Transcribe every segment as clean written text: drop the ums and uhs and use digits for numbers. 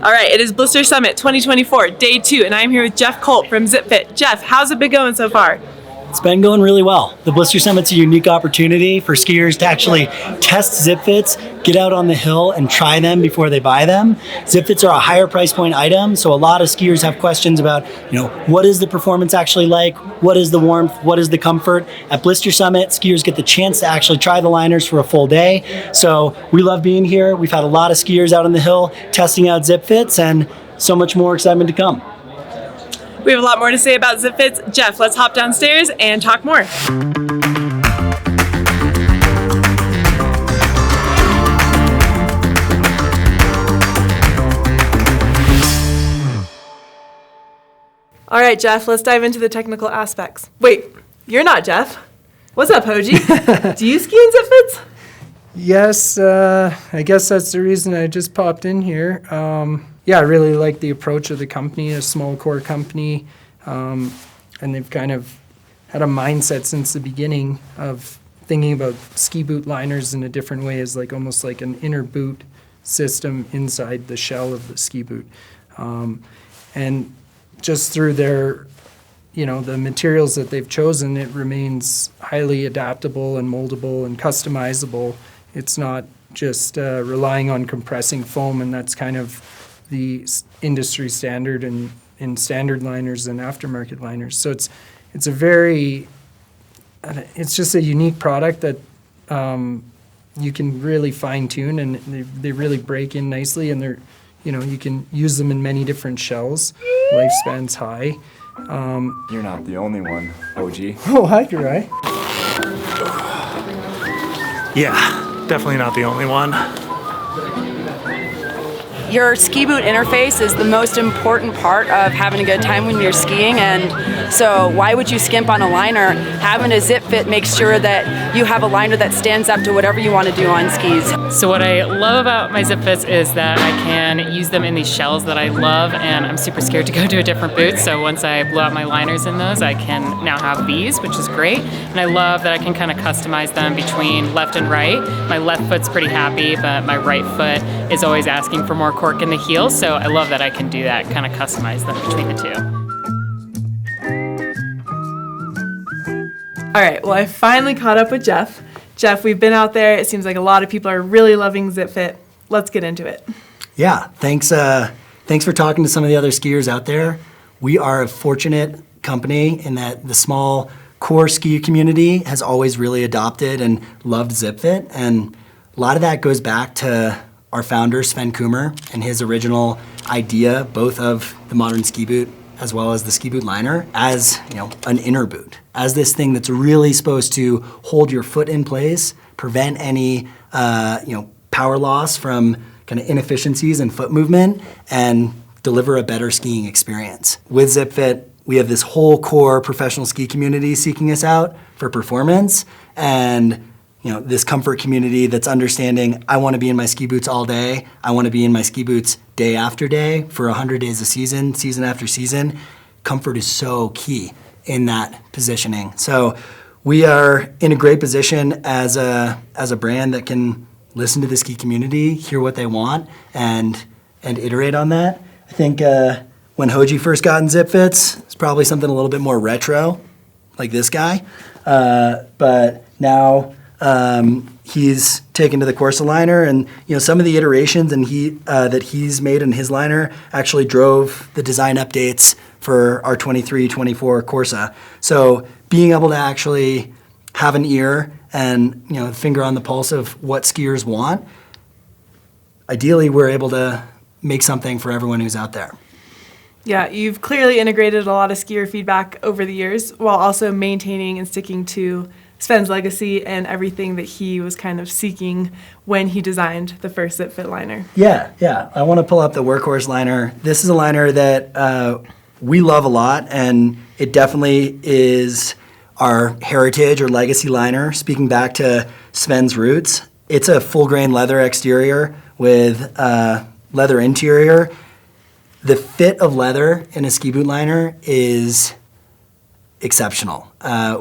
All right, it is Blister Summit 2024, day 2, and I'm here with Jeff Colt from ZipFit. Jeff, how's it been going so far? It's been going really well. The Blister Summit's a unique opportunity for skiers to actually test ZipFits, get out on the hill and try them before they buy them. ZipFits are a higher price point item, so a lot of skiers have questions about, what is the performance actually like? What is the warmth? What is the comfort? At Blister Summit, skiers get the chance to actually try the liners for a full day. So we love being here. We've had a lot of skiers out on the hill testing out ZipFits and so much more excitement to come. We have a lot more to say about ZipFits. Jeff, let's hop downstairs and talk more. All right, Jeff, let's dive into the technical aspects. Wait, you're not Jeff. What's up, Hoji? Do you ski in ZipFits? Yes, I guess that's the reason I just popped in here. I really like the approach of the company, a small core company, and they've kind of had a mindset since the beginning of thinking about ski boot liners in a different way as almost like an inner boot system inside the shell of the ski boot. And just through their, the materials that they've chosen, it remains highly adaptable and moldable and customizable. It's not just relying on compressing foam, and that's kind of the industry standard in standard liners and aftermarket liners. So it's just a unique product that you can really fine tune, and they really break in nicely, and they're, you can use them in many different shells. Lifespan's high. You're not the only one, OG. Oh, hi, Durai. Yeah, definitely not the only one. Your ski boot interface is the most important part of having a good time when you're skiing, and so why would you skimp on a liner? Having a ZipFit makes sure that you have a liner that stands up to whatever you want to do on skis. So what I love about my ZipFits is that I can use them in these shells that I love, and I'm super scared to go to a different boot, so once I blow out my liners in those, I can now have these, which is great. And I love that I can kind of customize them between left and right. My left foot's pretty happy, but my right foot is always asking for more cork in the heel, so I love that I can do that, kind of customize them between the two. All right, well, I finally caught up with Jeff. Jeff, we've been out there. It seems like a lot of people are really loving ZipFit. Let's get into it. Yeah, thanks for talking to some of the other skiers out there. We are a fortunate company in that the small core ski community has always really adopted and loved ZipFit, and a lot of that goes back to our founder, Sven Coomer, and his original idea, both of the modern ski boot as well as the ski boot liner, as an inner boot, as this thing that's really supposed to hold your foot in place, prevent any power loss from kind of inefficiencies in foot movement, and deliver a better skiing experience. With ZipFit, we have this whole core professional ski community seeking us out for performance, and this comfort community that's understanding, I want to be in my ski boots all day. I want to be in my ski boots day after day for 100 days a season, season after season. Comfort is so key in that positioning. So we are in a great position as a brand that can listen to the ski community, hear what they want, and iterate on that. I think when Hoji first got in ZipFits, it's probably something a little bit more retro, like this guy. But now he's taken to the Corsa liner, and some of the iterations that he's made in his liner actually drove the design updates for our 23-24 Corsa. So being able to actually have an ear and finger on the pulse of what skiers want, ideally we're able to make something for everyone who's out there. Yeah, you've clearly integrated a lot of skier feedback over the years while also maintaining and sticking to Sven's legacy and everything that he was kind of seeking when he designed the first ZipFit liner. Yeah. I want to pull up the Workhorse liner. This is a liner that we love a lot, and it definitely is our heritage or legacy liner. Speaking back to Sven's roots, it's a full grain leather exterior with leather interior. The fit of leather in a ski boot liner is exceptional.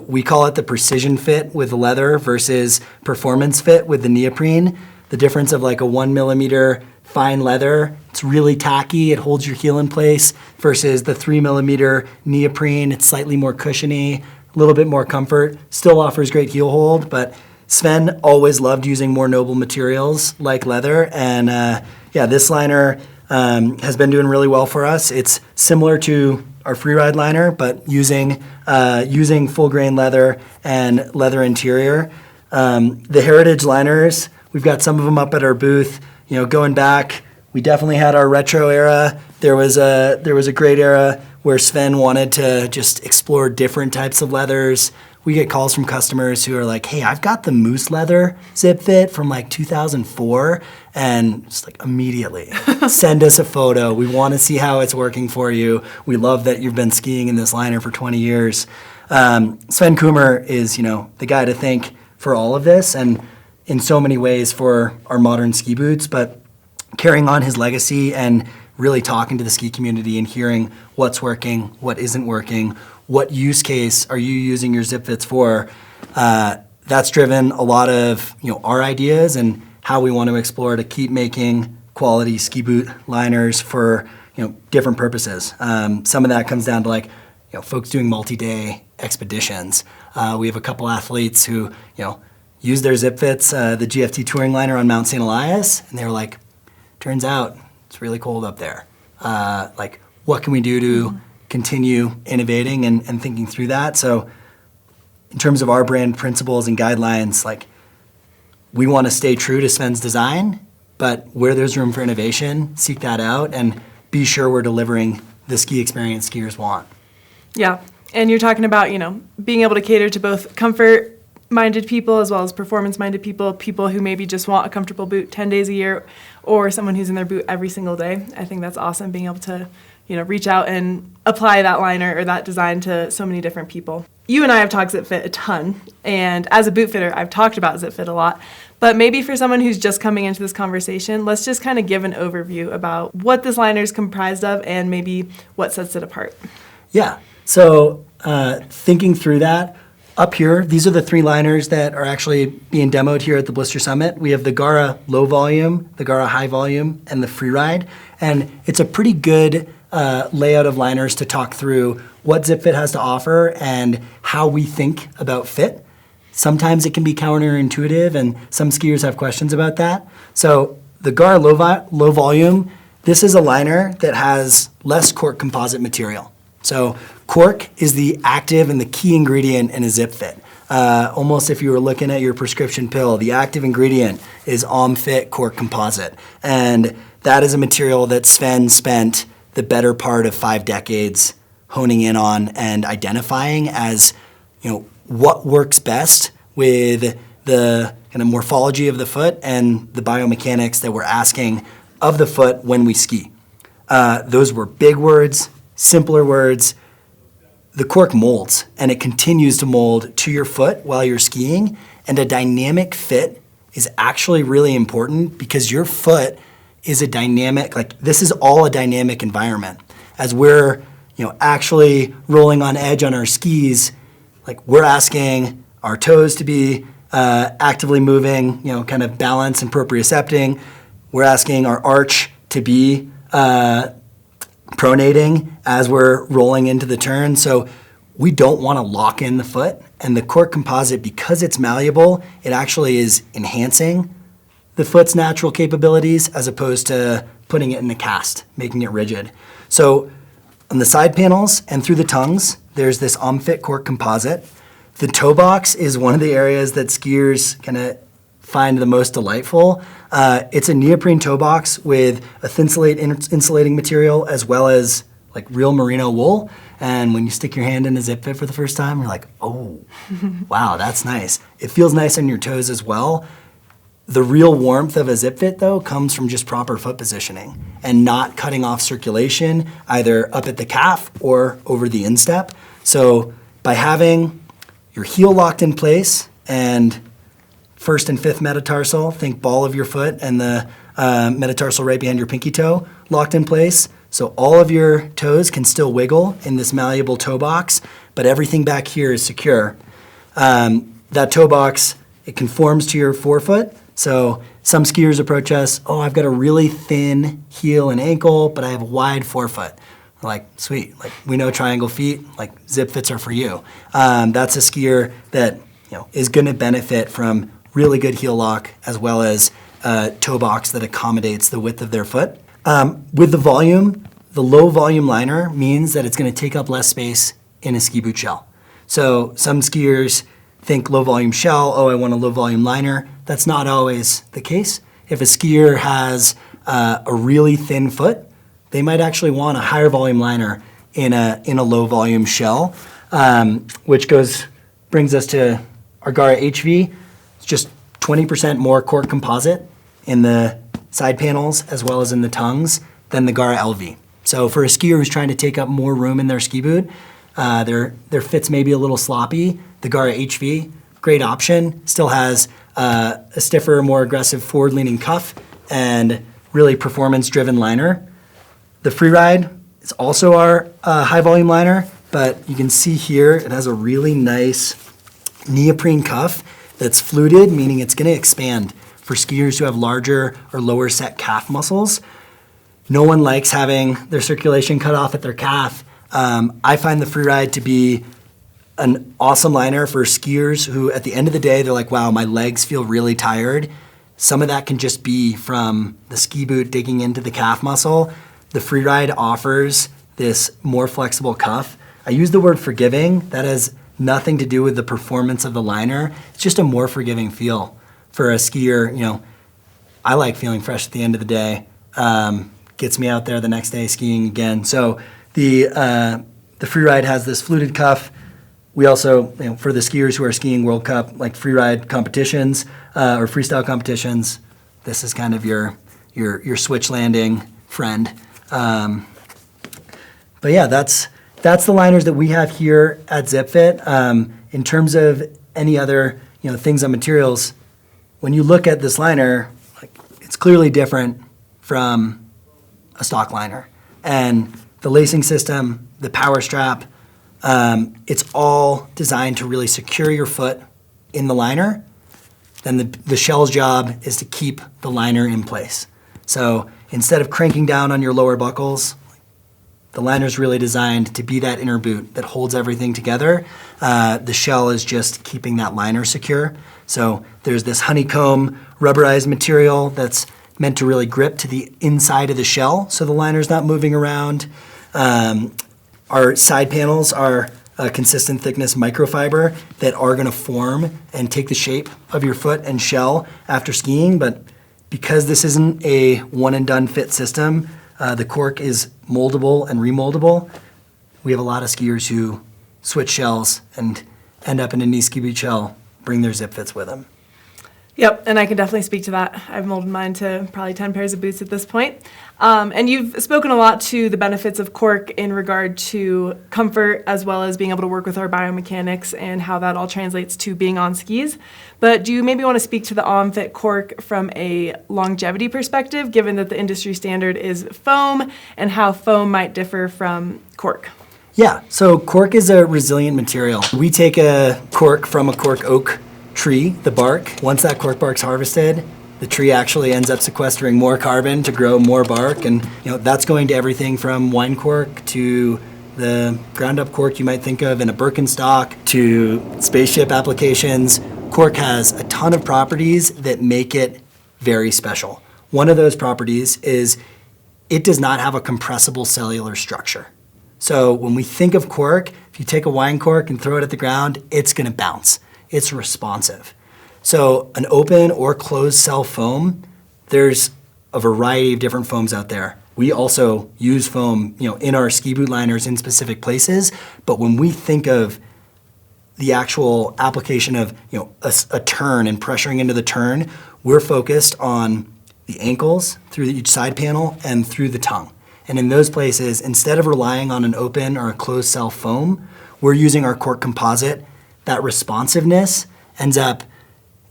We call it the precision fit with the leather versus performance fit with the neoprene. The difference of like a 1 millimeter fine leather. It's really tacky. It holds your heel in place versus the 3mm neoprene. It's slightly more cushiony, a little bit more comfort. Still offers great heel hold, but Sven always loved using more noble materials like leather. And yeah, this liner has been doing really well for us. It's similar to our freeride liner, but using full grain leather and leather interior. The heritage liners, we've got some of them up at our booth. You know, going back, we definitely had our retro era. There was a great era where Sven wanted to just explore different types of leathers. We get calls from customers who are like, hey, I've got the moose leather ZipFit from like 2004, and just like immediately send us a photo. We want to see how it's working for you. We love that you've been skiing in this liner for 20 years. Sven Coomer is, you know, the guy to thank for all of this, and in so many ways for our modern ski boots, but carrying on his legacy and really talking to the ski community and hearing what's working, what isn't working, what use case are you using your ZipFits for. That's driven a lot of, you know, our ideas and how we want to explore to keep making quality ski boot liners for, you know, different purposes. Some of that comes down to like, you know, folks doing multi-day expeditions. We have a couple athletes who, you know, use their ZipFits, the GFT touring liner on Mount St. Elias, and they were like, turns out it's really cold up there. Like, what can we do to continue innovating and thinking through that? So in terms of our brand principles and guidelines, like, we want to stay true to Sven's design, but where there's room for innovation, seek that out and be sure we're delivering the ski experience skiers want. Yeah, and you're talking about, you know, being able to cater to both comfort-minded people as well as performance-minded people, people who maybe just want a comfortable boot 10 days a year, or someone who's in their boot every single day. I think that's awesome, being able to, you know, reach out and apply that liner or that design to so many different people. You and I have talked ZipFit a ton, and as a boot fitter, I've talked about ZipFit a lot. But maybe for someone who's just coming into this conversation, let's just kind of give an overview about what this liner is comprised of and maybe what sets it apart. Yeah, so thinking through that, up here, these are the three liners that are actually being demoed here at the Blister Summit. We have the Gara low volume, the Gara high volume, and the freeride. And it's a pretty good layout of liners to talk through what ZipFit has to offer and how we think about fit. Sometimes it can be counterintuitive, and some skiers have questions about that. So the Gara low volume, this is a liner that has less cork composite material. So cork is the active and the key ingredient in a ZipFit. Almost if you were looking at your prescription pill, the active ingredient is OMFit cork composite. And that is a material that Sven spent the better part of 5 decades honing in on and identifying as, you know, what works best with the kind of morphology of the foot and the biomechanics that we're asking of the foot when we ski. Those were big words, simpler words. The cork molds, and it continues to mold to your foot while you're skiing, and a dynamic fit is actually really important because your foot is a dynamic, like, this is all a dynamic environment. As we're, you know, actually rolling on edge on our skis, like, we're asking our toes to be actively moving, you know, kind of balance and propriocepting. We're asking our arch to be pronating as we're rolling into the turn. So we don't want to lock in the foot. And the cork composite, because it's malleable, it actually is enhancing the foot's natural capabilities as opposed to putting it in a cast, making it rigid. So on the side panels and through the tongues, there's this OMFit cork composite. The toe box is one of the areas that skiers kind of find the most delightful. It's a neoprene toe box with a thin insulating material as well as like real merino wool. And when you stick your hand in a ZipFit for the first time, you're like, oh, wow, that's nice. It feels nice on your toes as well. The real warmth of a ZipFit, though, comes from just proper foot positioning and not cutting off circulation either up at the calf or over the instep. So by having your heel locked in place and first and fifth metatarsal, think ball of your foot, and the metatarsal right behind your pinky toe locked in place. So all of your toes can still wiggle in this malleable toe box, but everything back here is secure. That toe box, it conforms to your forefoot, So some skiers approach us, oh, I've got a really thin heel and ankle, but I have a wide forefoot. We're like, sweet, like we know triangle feet, like ZipFits are for you. That's a skier that is going to benefit from really good heel lock as well as toe box that accommodates the width of their foot. With the volume, the low volume liner means that it's going to take up less space in a ski boot shell. So some skiers think low volume shell, oh, I want a low volume liner. That's not always the case. If a skier has a really thin foot, they might actually want a higher volume liner in a low volume shell, which brings us to our Gara HV. It's just 20% more cork composite in the side panels as well as in the tongues than the Gara LV. So for a skier who's trying to take up more room in their ski boot, their fit's maybe a little sloppy, the Gara HV, great option, still has a stiffer, more aggressive forward-leaning cuff and really performance-driven liner. The Freeride is also our high-volume liner, but you can see here it has a really nice neoprene cuff that's fluted, meaning it's going to expand for skiers who have larger or lower set calf muscles. No one likes having their circulation cut off at their calf. I find the Freeride to be an awesome liner for skiers who, at the end of the day, they're like, wow, my legs feel really tired. Some of that can just be from the ski boot digging into the calf muscle. The Freeride offers this more flexible cuff. I use the word forgiving. That has nothing to do with the performance of the liner. It's just a more forgiving feel for a skier. I like feeling fresh at the end of the day. Gets me out there the next day skiing again. So the Freeride has this fluted cuff. We also, for the skiers who are skiing World Cup, like Freeride competitions or freestyle competitions, this is kind of your switch landing friend. But yeah, that's the liners that we have here at ZipFit. In terms of any other things on materials, when you look at this liner, it's clearly different from a stock liner. And the lacing system, the power strap, it's all designed to really secure your foot in the liner. Then the shell's job is to keep the liner in place. So instead of cranking down on your lower buckles, the liner's really designed to be that inner boot that holds everything together. The shell is just keeping that liner secure. So there's this honeycomb rubberized material that's meant to really grip to the inside of the shell so the liner's not moving around. Our side panels are a consistent thickness microfiber that are going to form and take the shape of your foot and shell after skiing. But because this isn't a one and done fit system, the cork is moldable and remoldable. We have a lot of skiers who switch shells and end up in a knee ski boot shell, bring their ZipFits with them. Yep, and I can definitely speak to that. I've molded mine to probably 10 pairs of boots at this point. And you've spoken a lot to the benefits of cork in regard to comfort as well as being able to work with our biomechanics and how that all translates to being on skis. But do you maybe want to speak to the OMFit cork from a longevity perspective, given that the industry standard is foam, and how foam might differ from cork? Yeah, so cork is a resilient material. We take a cork from a cork oak tree, the bark. Once that cork bark's harvested, the tree actually ends up sequestering more carbon to grow more bark, and that's going to everything from wine cork to the ground up cork you might think of in a Birkenstock to spaceship applications. Cork has a ton of properties that make it very special. One of those properties is it does not have a compressible cellular structure. So when we think of cork, if you take a wine cork and throw it at the ground, it's going to bounce. It's responsive. So an open or closed cell foam, there's a variety of different foams out there. We also use foam, in our ski boot liners in specific places. But when we think of the actual application of, a turn and pressuring into the turn, we're focused on the ankles through each side panel and through the tongue. And in those places, instead of relying on an open or a closed cell foam, we're using our cork composite. That responsiveness ends up,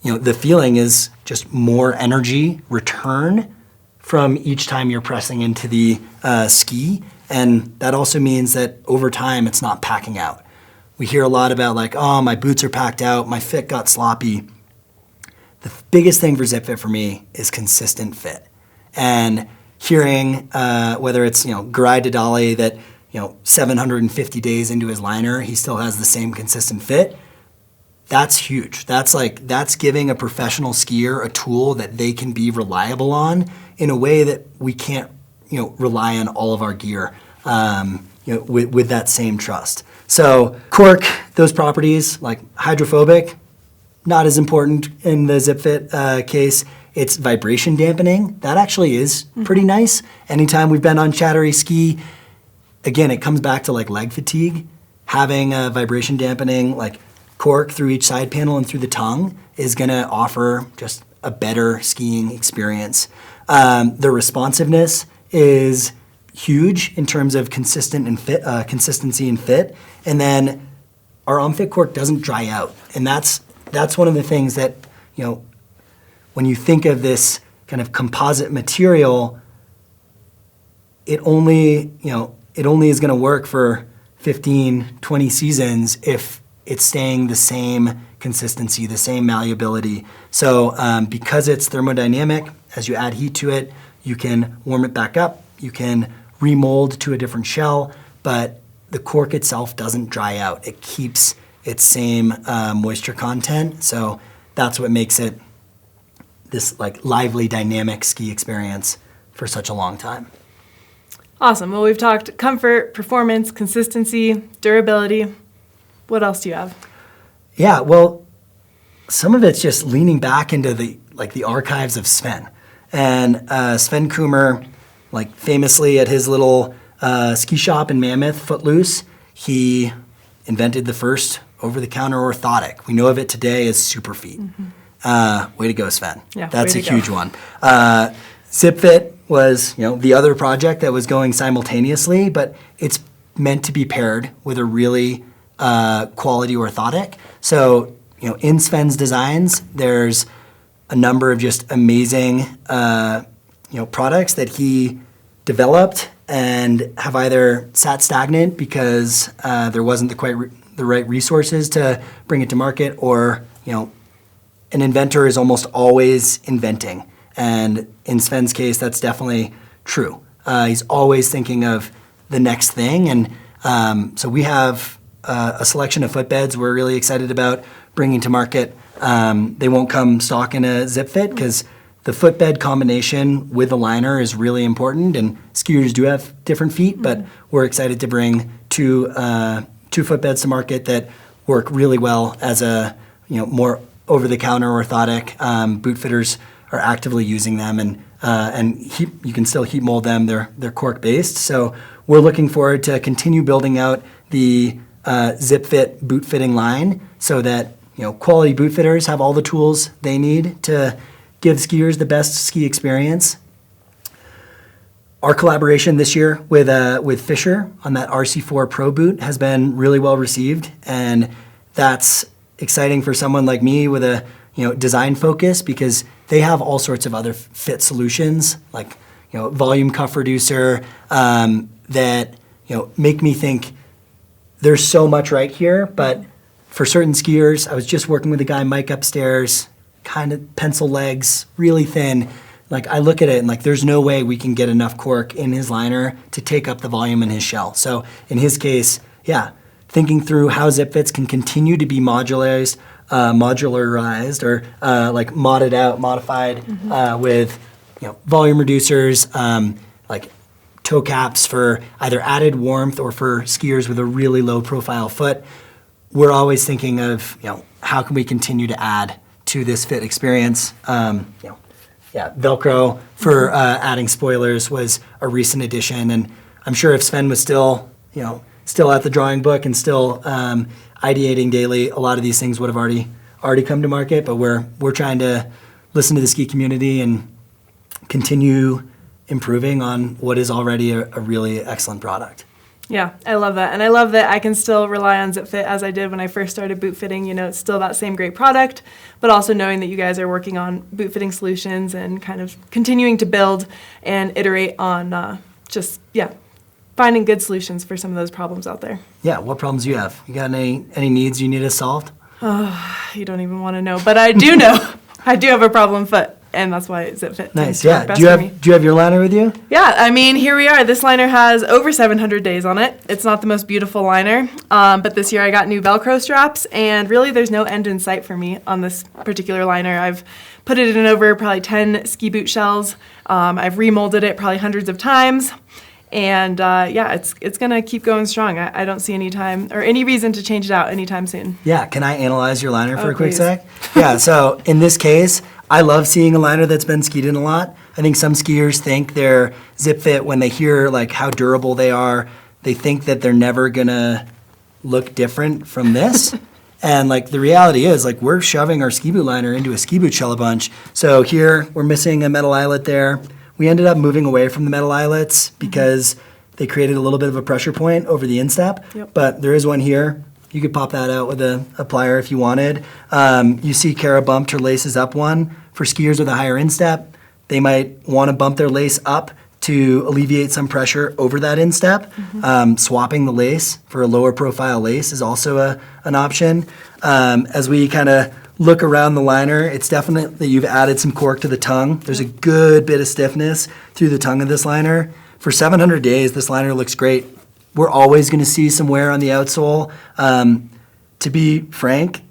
the feeling is just more energy return from each time you're pressing into the ski. And that also means that over time, it's not packing out. We hear a lot about oh, my boots are packed out, my fit got sloppy. the biggest thing for ZipFit for me is consistent fit. And hearing whether it's, Garai Dadali that, 750 days into his liner, he still has the same consistent fit. That's huge. That's giving a professional skier a tool that they can be reliable on in a way that we can't, rely on all of our gear, with that same trust. So cork, those properties like hydrophobic, not as important in the ZipFit case. It's vibration dampening. That actually is pretty nice. Anytime we've been on chattery ski, again, it comes back to like leg fatigue. Having a vibration dampening like cork through each side panel and through the tongue is gonna offer just a better skiing experience. The responsiveness is huge in terms of consistency and fit. And then our OMFit cork doesn't dry out. And that's one of the things that, when you think of this kind of composite material, it only is going to work for 15, 20 seasons if it's staying the same consistency, the same malleability. So because it's thermodynamic, as you add heat to it, you can warm it back up, you can remold to a different shell, but the cork itself doesn't dry out. It keeps its same moisture content. So that's what makes it this like lively, dynamic ski experience for such a long time. Awesome. Well, we've talked comfort, performance, consistency, durability. What else do you have? Yeah, well, some of it's just leaning back into the archives of Sven. And Sven Coomer, famously at his little ski shop in Mammoth, Footloose, he invented the first over-the-counter orthotic. We know of it today as Superfeet. Way to go, Sven. Yeah, that's a way to go. huge one. ZipFit was, the other project that was going simultaneously, but it's meant to be paired with a really quality orthotic. So, in Sven's designs, there's a number of just amazing, products that he developed and have either sat stagnant because there wasn't the right resources to bring it to market, or, an inventor is almost always inventing. And in Sven's case, that's definitely true. He's always thinking of the next thing. And so we have a selection of footbeds we're really excited about bringing to market. They won't come stock in a ZipFit because the footbed combination with a liner is really important. And skiers do have different feet, but we're excited to bring two footbeds to market that work really well as a more over-the-counter orthotic. Boot fitters are actively using them, and you can still heat mold them. They're cork based. So we're looking forward to continue building out the ZipFit boot fitting line so that quality boot fitters have all the tools they need to give skiers the best ski experience. Our collaboration this year with Fisher on that RC4 Pro boot has been really well received, and that's exciting for someone like me with a design focus, because they have all sorts of other fit solutions like volume cuff reducer that make me think there's so much right here. But for certain skiers, I was just working with a guy, Mike, upstairs, kind of pencil legs, really thin. I look at it and there's no way we can get enough cork in his liner to take up the volume in his shell. So in his case, thinking through how ZipFits can continue to be modularized or modded out, modified with volume reducers, toe caps for either added warmth or for skiers with a really low profile foot. We're always thinking of how can we continue to add to this fit experience. Velcro for adding spoilers was a recent addition, and I'm sure if Sven was still at the drawing book and still ideating daily, a lot of these things would have already come to market. But we're trying to listen to the ski community and continue improving on what is already a really excellent product. Yeah, I love that. And I love that I can still rely on ZipFit as I did when I first started boot fitting. It's still that same great product, but also knowing that you guys are working on boot fitting solutions and kind of continuing to build and iterate on finding good solutions for some of those problems out there. Yeah, what problems do you have? You got any needs you need us solved? Oh, you don't even want to know, but I do know. I do have a problem foot, and that's why ZipFit Nice. tends to work Yeah. best Do you for me. have your liner with you? Yeah, I mean, here we are. This liner has over 700 days on it. It's not the most beautiful liner, but this year I got new Velcro straps, and really there's no end in sight for me on this particular liner. I've put it in over probably 10 ski boot shells. I've remolded it probably hundreds of times, and yeah, it's gonna keep going strong. I don't see any time or any reason to change it out anytime soon. Yeah. Can I analyze your liner for Oh, a quick please. sec? Yeah. So in this case, I love seeing a liner that's been skied in a lot. I think some skiers think they're ZipFit when they hear like how durable they are. They think that they're never gonna look different from this. And like the reality is like we're shoving our ski boot liner into a ski boot shell a bunch. So here we're missing a metal eyelet there. We ended up moving away from the metal eyelets because they created a little bit of a pressure point over the instep. Yep. But there is one here. You could pop that out with a plier if you wanted. You see Kara bumped her laces up one. For skiers with a higher instep, they might want to bump their lace up to alleviate some pressure over that instep. Swapping the lace for a lower profile lace is also an option. As we kind of look around the liner, it's definite that you've added some cork to the tongue. There's a good bit of stiffness through the tongue of this liner. For 700 days, this liner looks great. We're always going to see some wear on the outsole. To be frank,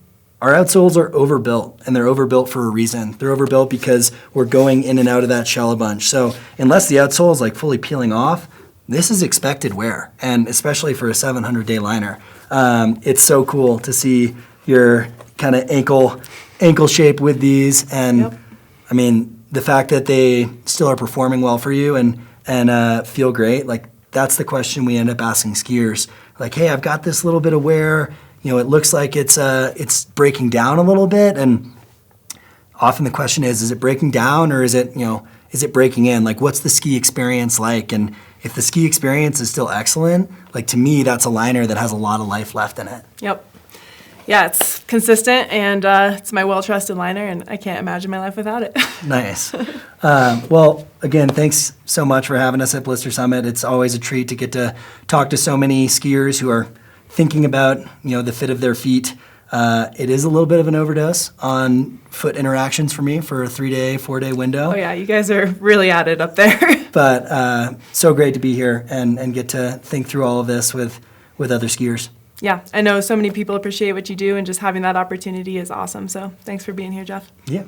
our outsoles are overbuilt, and they're overbuilt for a reason. They're overbuilt because we're going in and out of that shell a bunch. So unless the outsole is like fully peeling off, this is expected wear, and especially for a 700-day liner. It's so cool to see your kind of ankle shape with these, and Yep. I mean the fact that they still are performing well for you and feel great. Like that's the question we end up asking skiers. Like, hey, I've got this little bit of wear. You know, it looks like it's breaking down a little bit, and often the question is it breaking down or is it breaking in? Like, what's the ski experience like? And if the ski experience is still excellent, like to me, that's a liner that has a lot of life left in it. Yep. Yeah, it's consistent, and it's my well-trusted liner, and I can't imagine my life without it. Nice. Well, again, thanks so much for having us at Blister Summit. It's always a treat to get to talk to so many skiers who are thinking about, the fit of their feet. It is a little bit of an overdose on foot interactions for me for a 3-day, 4-day window. Oh yeah, you guys are really at it up there. But so great to be here and get to think through all of this with other skiers. Yeah, I know so many people appreciate what you do, and just having that opportunity is awesome. So thanks for being here, Jeff. Yeah.